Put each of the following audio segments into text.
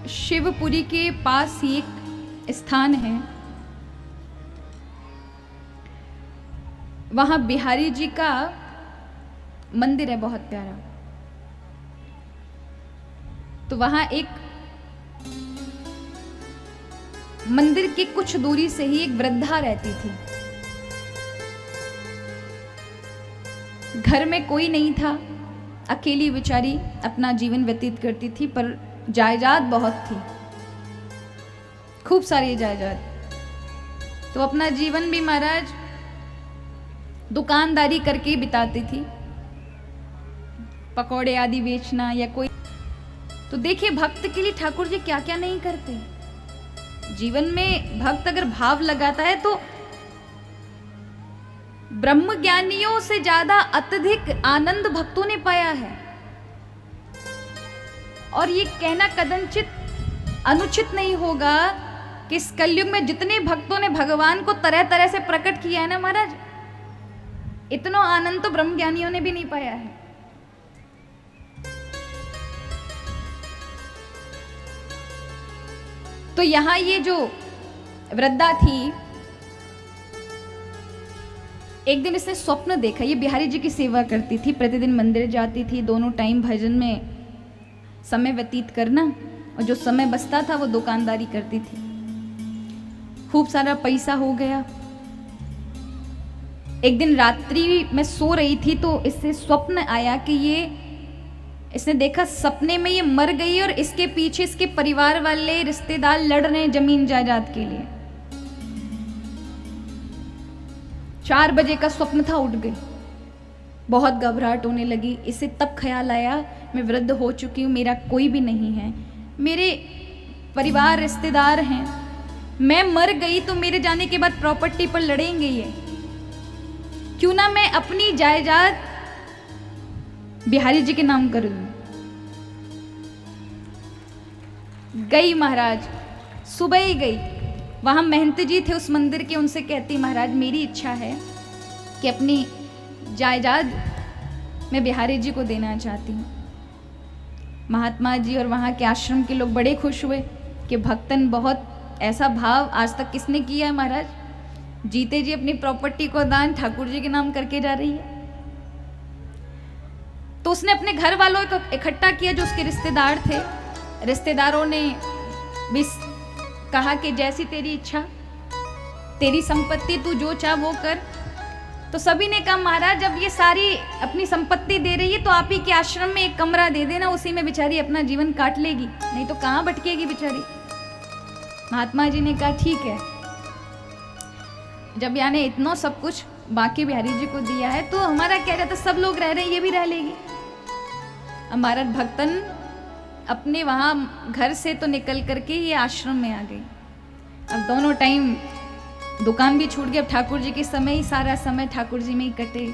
शिवपुरी के पास ही एक स्थान है, वहां बिहारी जी का मंदिर है बहुत प्यारा। तो वहां एक मंदिर के कुछ दूरी से ही एक वृद्धा रहती थी। घर में कोई नहीं था, अकेली बेचारी अपना जीवन व्यतीत करती थी, पर जायदाद बहुत थी, खूब सारी जायदाद। तो अपना जीवन भी महाराज दुकानदारी करके बिताती थी, पकौड़े आदि बेचना या कोई। तो देखिए भक्त के लिए ठाकुर जी क्या क्या नहीं करते। जीवन में भक्त अगर भाव लगाता है तो ब्रह्म ज्ञानियों से ज्यादा अत्यधिक आनंद भक्तों ने पाया है। और ये कहना कदाचित अनुचित नहीं होगा कि इस कलयुग में जितने भक्तों ने भगवान को तरह तरह से प्रकट किया है ना महाराज, इतना आनंद तो ब्रह्म ज्ञानियों ने भी नहीं पाया है। तो यहां ये जो वृद्धा थी, एक दिन इसने स्वप्न देखा। ये बिहारी जी की सेवा करती थी, प्रतिदिन मंदिर जाती थी, दोनों टाइम भजन में समय व्यतीत करना, और जो समय बचता था वो दुकानदारी करती थी। खूब सारा पैसा हो गया। एक दिन रात्रि में सो रही थी तो इससे स्वप्न आया कि इसने देखा सपने में ये मर गई और इसके पीछे इसके परिवार वाले रिश्तेदार लड़ रहे हैं जमीन जायदाद के लिए। 4 बजे का स्वप्न था, उठ गई, बहुत घबराहट होने लगी। इसे तब ख्याल आया मैं वृद्ध हो चुकी हूँ, मेरा कोई भी नहीं है, मेरे परिवार रिश्तेदार हैं, मैं मर गई तो मेरे जाने के बाद प्रॉपर्टी पर लड़ेंगे ये, क्यों ना मैं अपनी जायदाद बिहारी जी के नाम कर दूं। गई महाराज, सुबह ही गई। वहां महंत जी थे उस मंदिर के, उनसे कहती महाराज मेरी इच्छा है कि अपनी जायदाद मैं बिहारी जी को देना चाहती हूँ। महात्मा जी और वहाँ के आश्रम के लोग बड़े खुश हुए कि भक्तन बहुत ऐसा भाव आज तक किसने किया है महाराज, जीते जी अपनी प्रॉपर्टी को दान ठाकुर जी के नाम करके जा रही है। तो उसने अपने घर वालों को इकट्ठा किया जो उसके रिश्तेदार थे। रिश्तेदारों ने भी कहा कि जैसी तेरी इच्छा, तेरी संपत्ति, तू जो चाह वो कर। तो सभी ने कहा महाराज जब ये सारी अपनी संपत्ति दे रही है तो आप ही के आश्रम में एक कमरा दे देना, उसी में बेचारी अपना जीवन काट लेगी, नहीं तो कहाँ भटकेगी बेचारी। महात्मा जी ने कहा ठीक है। जब यानी इतना सब कुछ बाकी बिहारी जी को दिया है तो हमारा क्या रहता, सब लोग रह रहे हैं, ये भी रह लेगी। हमारा भक्तन अपने वहाँ घर से तो निकल करके ये आश्रम में आ गई। अब दोनों टाइम दुकान भी छूट गई, अब ठाकुर जी के समय ही सारा समय ठाकुर जी में ही कटे।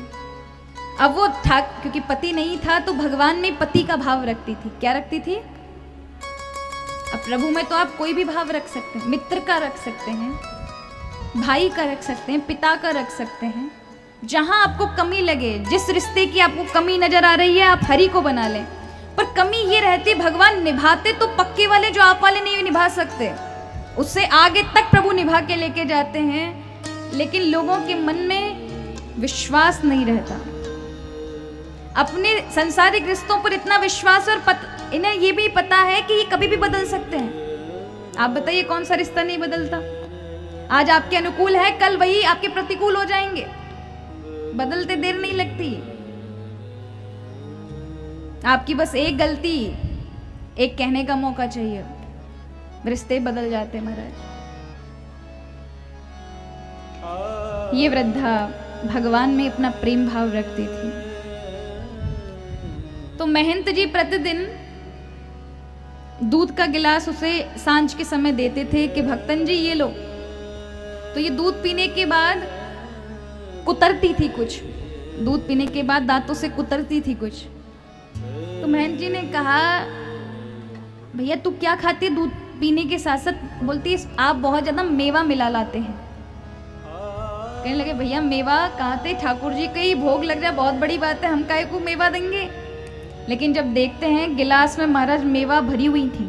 अब वो क्योंकि पति नहीं था तो भगवान में पति का भाव रखती थी। क्या रखती थी? अब प्रभु में तो आप कोई भी भाव रख सकते हैं, मित्र का रख सकते हैं, भाई का रख सकते हैं, पिता का रख सकते हैं। जहां आपको कमी लगे, जिस रिश्ते की आपको कमी नजर आ रही है आप हरि को बना लें। पर कमी ये रहती, भगवान निभाते तो पक्के वाले जो आप वाले नहीं निभा सकते, उससे आगे तक प्रभु निभा के लेके जाते हैं। लेकिन लोगों के मन में विश्वास नहीं रहता, अपने सांसारिक रिश्तों पर इतना विश्वास, और इन्हें ये भी पता है कि ये कभी भी बदल सकते हैं। आप बताइए कौन सा रिश्ता नहीं बदलता? आज आपके अनुकूल है, कल वही आपके प्रतिकूल हो जाएंगे। बदलते देर नहीं लगती। आपकी बस एक गलती, एक कहने का मौका चाहिए, रिश्ते बदल जाते महाराज। ये वृद्धा भगवान में अपना प्रेम भाव रखती थी। तो महंत जी प्रतिदिन दूध का गिलास उसे सांझ के समय देते थे कि भक्तन जी ये लो। तो ये दूध पीने के बाद कुतरती थी कुछ, दूध पीने के बाद दांतों से कुतरती थी कुछ। तो महंत जी ने कहा भैया तू क्या खाती है दूध पीने के साथ साथ? बोलती है आप बहुत ज्यादा मेवा मिला लाते हैं। कहने लगे भैया मेवा कहाँ थे, ठाकुर जी का ही भोग लग रहा है, बहुत बड़ी बात है, हम काहे को मेवा देंगे। लेकिन जब देखते हैं गिलास में महाराज मेवा भरी हुई थी,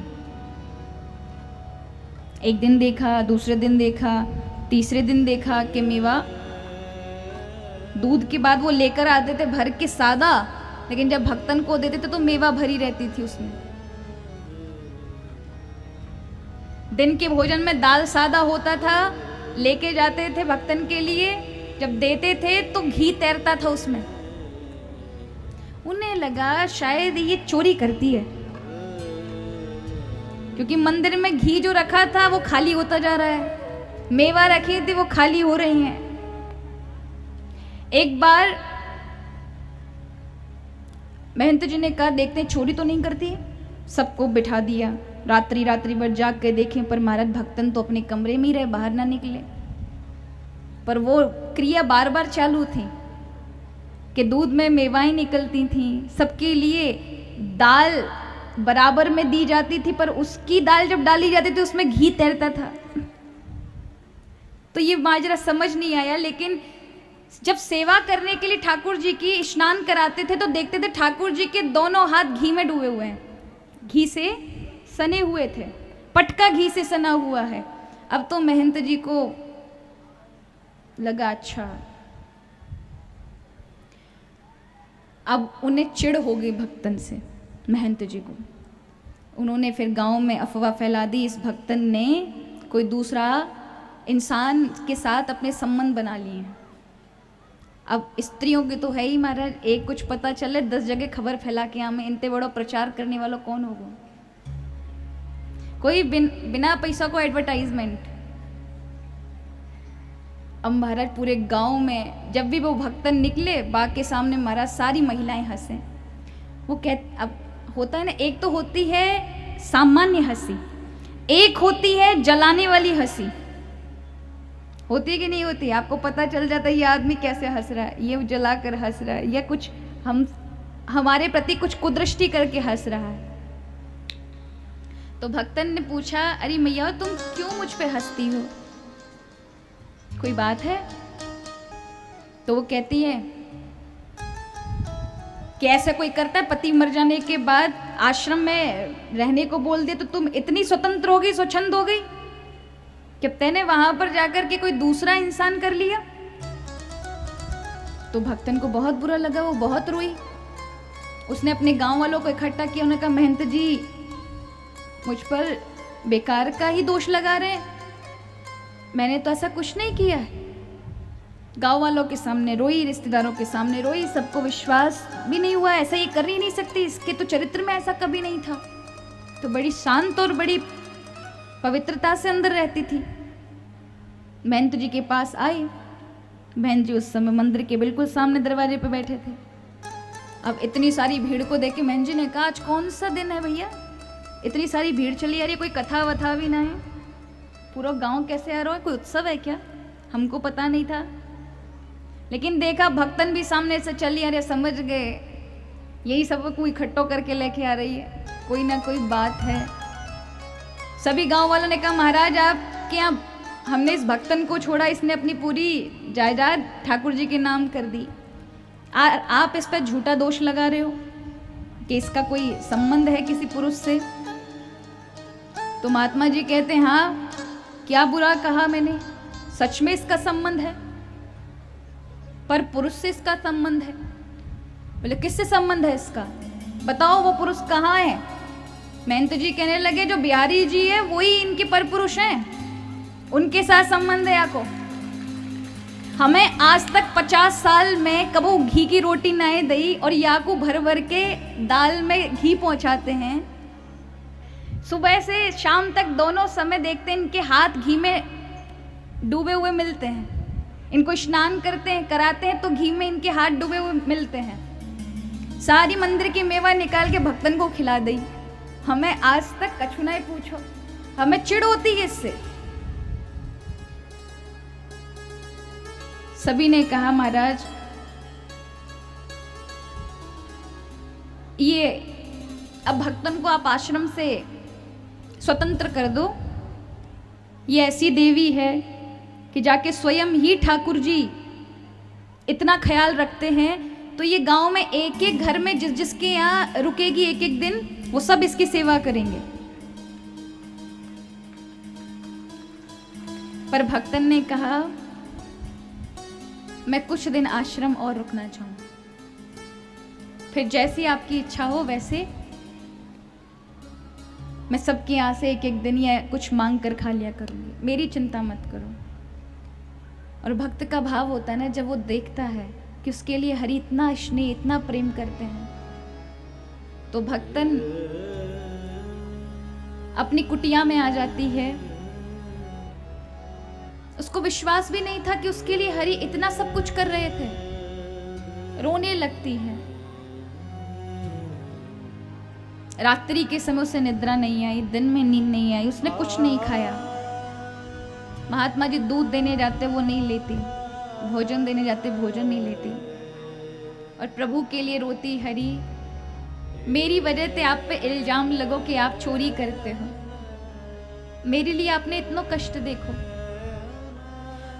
एक दिन देखा, दूसरे दिन देखा, तीसरे दिन देखा कि मेवा दूध के बाद वो लेकर आते थे भर के सादा, लेकिन जब भक्तन को देते थे तो मेवा भरी रहती थी उसमें। दिन के भोजन में दाल सादा होता था, लेके जाते थे भक्तन के लिए, जब देते थे तो घी तैरता था उसमें। उन्हें लगा शायद ये चोरी करती है, क्योंकि मंदिर में घी जो रखा था वो खाली होता जा रहा है, मेवा रखे थे वो खाली हो रही हैं। एक बार महंत जी ने कहा देखते हैं चोरी तो नहीं करती है। सबको बिठा दिया, रात्रि भर जाग के देखें, पर महाराज भक्तन तो अपने कमरे में ही रहे, बाहर ना निकले। पर वो क्रिया बार बार चालू थी कि दूध में मेवाएं निकलती थीं, सबके लिए दाल बराबर में दी जाती थी, पर उसकी दाल जब डाली जाती थी उसमें घी तैरता था। तो ये माजरा समझ नहीं आया, लेकिन जब सेवा करने के लिए ठाकुर जी की स्नान कराते थे तो देखते थे ठाकुर जी के दोनों हाथ घी में डूबे हुए हैं, घी से सने हुए थे, पटका घी से सना हुआ है। अब तो महंत जी को लगा अच्छा, अब उन्हें चिढ़ हो गई भक्तन से, महंत जी को। उन्होंने फिर गांव में अफवाह फैला दी, इस भक्तन ने कोई दूसरा इंसान के साथ अपने संबंध बना लिए हैं। अब स्त्रियों की तो है ही महाराज, एक कुछ पता चले 10 जगह खबर फैला के हमें, इनते बड़ो प्रचार करने वालों कौन होगा? कोई बिना पैसा को एडवर्टाइजमेंट। अब महाराज पूरे गांव में जब भी वो भक्तन निकले, बाग के सामने महाराज सारी महिलाएं हंसे। वो अब होता है ना, एक तो होती है सामान्य हंसी, एक होती है जलाने वाली हंसी। होती है कि नहीं होती? आपको पता चल जाता है ये आदमी कैसे हंस रहा है, ये जला कर हंस रहा है, या कुछ हमारे प्रति कुछ कुदृष्टि करके हंस रहा है। तो भक्तन ने पूछा, अरे मैया तुम क्यों मुझ पे हंसती हो, कोई बात है? तो वो कहती है कि ऐसा कोई करता है, पति मर जाने के बाद आश्रम में रहने को बोल दे तो तुम इतनी स्वतंत्र हो गई, स्वच्छंद हो गई कि तैने वहां पर जाकर के कोई दूसरा इंसान कर लिया। तो भक्तन को बहुत बुरा लगा, वो बहुत रोई। उसने अपने गांव वालों को इकट्ठा किया, उन्होंने कहा महंत जी मुझ पर बेकार का ही दोष लगा रहे हैं, मैंने तो ऐसा कुछ नहीं किया है। गांव वालों के सामने रोई, रिश्तेदारों के सामने रोई, सबको विश्वास भी नहीं हुआ, ऐसा ये कर ही नहीं सकती, इसके तो चरित्र में ऐसा कभी नहीं था। तो बड़ी शांत और बड़ी पवित्रता से अंदर रहती थी। महंत जी के पास आई। महंत जी उस समय मंदिर के बिल्कुल सामने दरवाजे पे बैठे थे। अब इतनी सारी भीड़ को देख के महंत जी ने कहा, आज कौन सा दिन है भैया, इतनी सारी भीड़ चली आ रही है, कोई कथा वथा भी ना है, पूरा गांव कैसे आ रहा है, कोई उत्सव है क्या? हमको पता नहीं था। लेकिन देखा भक्तन भी सामने से चली आ रही, समझ गए यही सब कोई इकट्ठो करके लेके आ रही है, कोई ना कोई बात है। सभी गांव वालों ने कहा, महाराज आपके यहाँ हमने इस भक्तन को छोड़ा, इसने अपनी पूरी जायदाद ठाकुर जी के नाम कर दी, आप इस पर झूठा दोष लगा रहे हो कि इसका कोई संबंध है किसी पुरुष से। तो महात्मा जी कहते हैं, हाँ क्या बुरा कहा मैंने, सच में इसका संबंध है, पर पुरुष से इसका संबंध है। बोले किससे संबंध है इसका, बताओ वो पुरुष कहाँ है? महंत जी कहने लगे, जो बिहारी जी है वही इनके पर पुरुष हैं, उनके साथ संबंध है। आपको हमें आज तक 50 साल में कबो घी की रोटी नहीं दी, और याकू भर भर के दाल में घी पहुंचाते हैं। सुबह से शाम तक दोनों समय देखते हैं इनके हाथ घी में डूबे हुए मिलते हैं, इनको स्नान करते हैं कराते हैं तो घी में इनके हाथ डूबे हुए मिलते हैं। सारी मंदिर की मेवा निकाल के भक्तन को खिला दी, हमें आज तक कछु नहीं पूछो, हमें चिढ़ होती है इससे। सभी ने कहा, महाराज ये अब भक्तन को आप आश्रम से स्वतंत्र कर दो, ये ऐसी देवी है कि जाके स्वयं ही ठाकुर जी इतना ख्याल रखते हैं, तो ये गांव में एक एक घर में जिस जिसके यहाँ रुकेगी एक एक दिन, वो सब इसकी सेवा करेंगे। पर भक्तन ने कहा मैं कुछ दिन आश्रम और रुकना चाहूंगा, फिर जैसी आपकी इच्छा हो वैसे मैं सबके यहाँ से एक एक दिन या कुछ मांग कर खा लिया करूंगी, मेरी चिंता मत करो। और भक्त का भाव होता है ना, जब वो देखता है कि उसके लिए हरि इतना स्नेह इतना प्रेम करते हैं, तो भक्तन अपनी कुटिया में आ जाती है। उसको विश्वास भी नहीं था कि उसके लिए हरि इतना सब कुछ कर रहे थे। रोने लगती है। रात्रि के समय उसे निद्रा नहीं आई, दिन में नींद नहीं आई, उसने कुछ नहीं खाया। महात्मा जी दूध देने जाते वो नहीं लेती, भोजन देने जाते भोजन नहीं लेती, और प्रभु के लिए रोती, हरि मेरी वजह से आप पे इल्जाम लगो कि आप चोरी करते हो, मेरे लिए आपने इतना कष्ट देखो,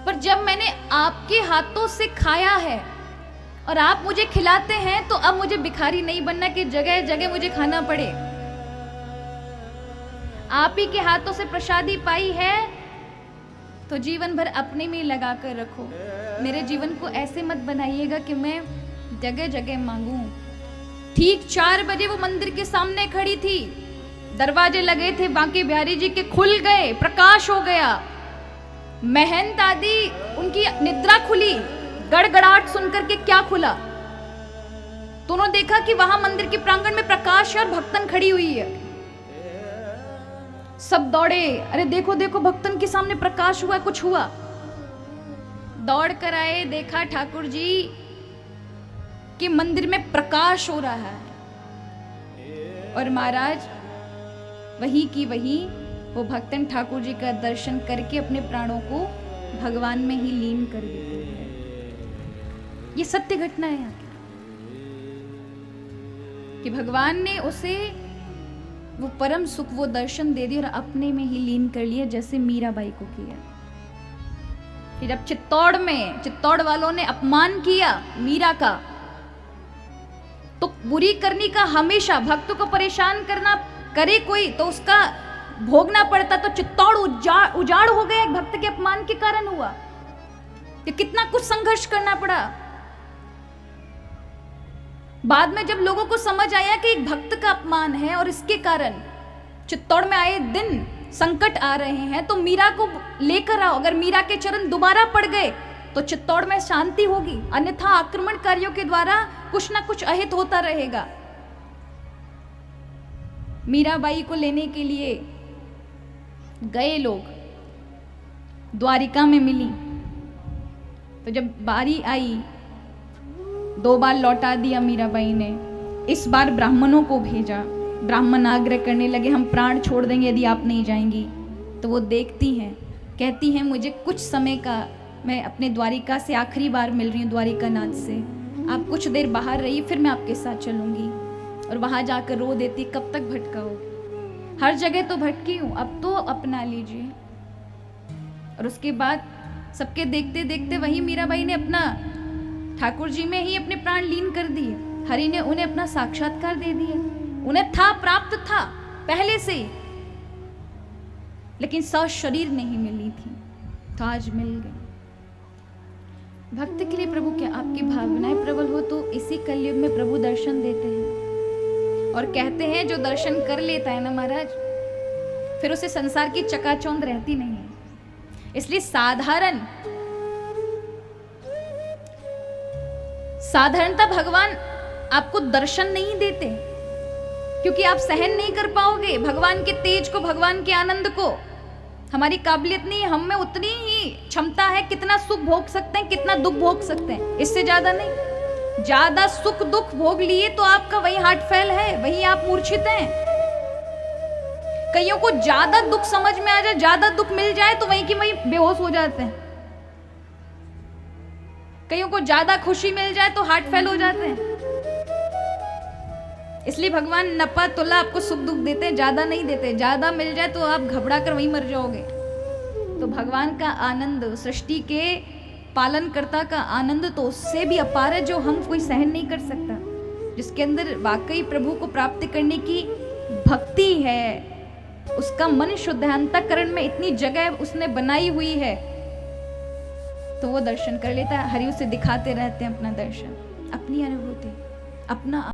पर जब मैंने आपके हाथों से खाया है और आप मुझे खिलाते हैं, तो अब मुझे भिखारी नहीं बनना कि जगह जगह मुझे खाना पड़े। आप ही के हाथों से प्रसादी पाई है तो जीवन भर अपने में लगा कर रखो। मेरे जीवन को ऐसे मत बनाइएगा कि मैं जगह जगह मांगूं। ठीक 4 बजे वो मंदिर के सामने खड़ी थी, दरवाजे लगे थे बांके बिहारी जी के, खुल गए, प्रकाश हो गया। महंत आदि उनकी निद्रा खुली, गड़गड़ाहट सुनकर के क्या खुला, तो उन्होंने देखा कि वहां मंदिर के प्रांगण में प्रकाश है और भक्तन खड़ी हुई है। सब दौड़े, अरे देखो देखो भक्तन के सामने प्रकाश हुआ, कुछ हुआ। दौड़ कर आए, देखा ठाकुर जी कि मंदिर में प्रकाश हो रहा है, और महाराज वही की वही वो भक्तन ठाकुर जी का दर्शन करके अपने प्राणों को भगवान में ही लीन कर देते हैं। ये सत्य घटना है यहाँ की, कि भगवान ने उसे वो परम सुख, वो दर्शन दे दिया और अपने में ही लीन कर लिया, जैसे मीराबाई को किया। कि जब चित्तौड़ वालों ने अपमान किया मीरा का, तो बुरी करनी का हमेशा, भक्त को परेशान करना करे कोई तो उसका भोगना पड़ता। तो चित्तौड़ उजाड़ हो गया, एक भक्त के अपमान के कारण हुआ। कि कितना कुछ संघर्ष करना पड़ा। बाद में जब लोगों को समझ आया कि एक भक्त का अपमान है और इसके कारण चित्तौड़ में आए दिन संकट आ रहे हैं, तो मीरा को लेकर आओ। अगर मीरा के चरण दोबारा पड़ गए तो चित्तौड़ में शांति होगी, अन्यथा आक्रमणकारियों के द्वारा कुछ ना कुछ अहित होता रहेगा। मीराबाई को लेने के लिए गए लोग, द्वारिका में मिली, तो जब बारी आई 2 बार लौटा दिया मीराबाई ने। इस बार ब्राह्मणों को भेजा, ब्राह्मण आग्रह करने लगे हम प्राण छोड़ देंगे यदि आप नहीं जाएंगी। तो वो देखती हैं, कहती हैं मुझे कुछ समय का, मैं अपने द्वारिका से आखिरी बार मिल रही हूँ द्वारिका नाथ से, आप कुछ देर बाहर रहिए फिर मैं आपके साथ चलूंगी। और वहां जाकर रो देती, कब तक भटकाओ, हर जगह तो भटकी हूँ, अब तो अपना लीजिए। और उसके बाद सबके देखते देखते वही मीराबाई ने अपना ठाकुर जी में ही अपने प्राण लीन कर दिए। हरि ने उन्हें अपना साक्षात्कार दे दिया, उन्हें था, प्राप्त था पहले से, लेकिन शरीर नहीं मिली थी, तो आज मिल गई। भक्त के लिए प्रभु क्या आपकी भावनाएं प्रबल हो तो इसी कलयुग में प्रभु दर्शन देते हैं। और कहते हैं जो दर्शन कर लेता है ना महाराज, फिर उसे संसार की चकाचौंध रहती नहीं है। इसलिए साधारणतः भगवान आपको दर्शन नहीं देते, क्योंकि आप सहन नहीं कर पाओगे भगवान के तेज को, भगवान के आनंद को। हमारी काबिलियत नहीं है, हम में उतनी ही क्षमता है, कितना सुख भोग सकते हैं, कितना दुख भोग सकते हैं, इससे ज्यादा नहीं। ज्यादा सुख दुख भोग लिए तो आपका वही हार्ट फेल है, वही आप मूर्छित हैं। कईयों को ज्यादा दुख समझ में आ जाए, ज्यादा दुख मिल जाए तो वहीं की वहीं बेहोश हो जाते हैं। कईयों को ज्यादा खुशी मिल जाए तो हार्ट फेल हो जाते हैं। इसलिए भगवान नपा तुला आपको सुख दुख देते हैं, ज्यादा नहीं देते। ज्यादा मिल जाए तो आप घबरा कर वहीं मर जाओगे। तो भगवान का आनंद, सृष्टि के पालनकर्ता का आनंद तो उससे भी अपार है, जो हम कोई सहन नहीं कर सकता, जिसके अंदर वाकई प्रभु को प्राप्त करने की भक्ति है, उसका मन शुद्ध है, अंतःकरण में इतनी जगह उसने बनाई हुई है, तो वो दर्शन कर लेता है। हरि उसे दिखाते रहते हैं अपना दर्शन, अपनी अनुभूति, अपना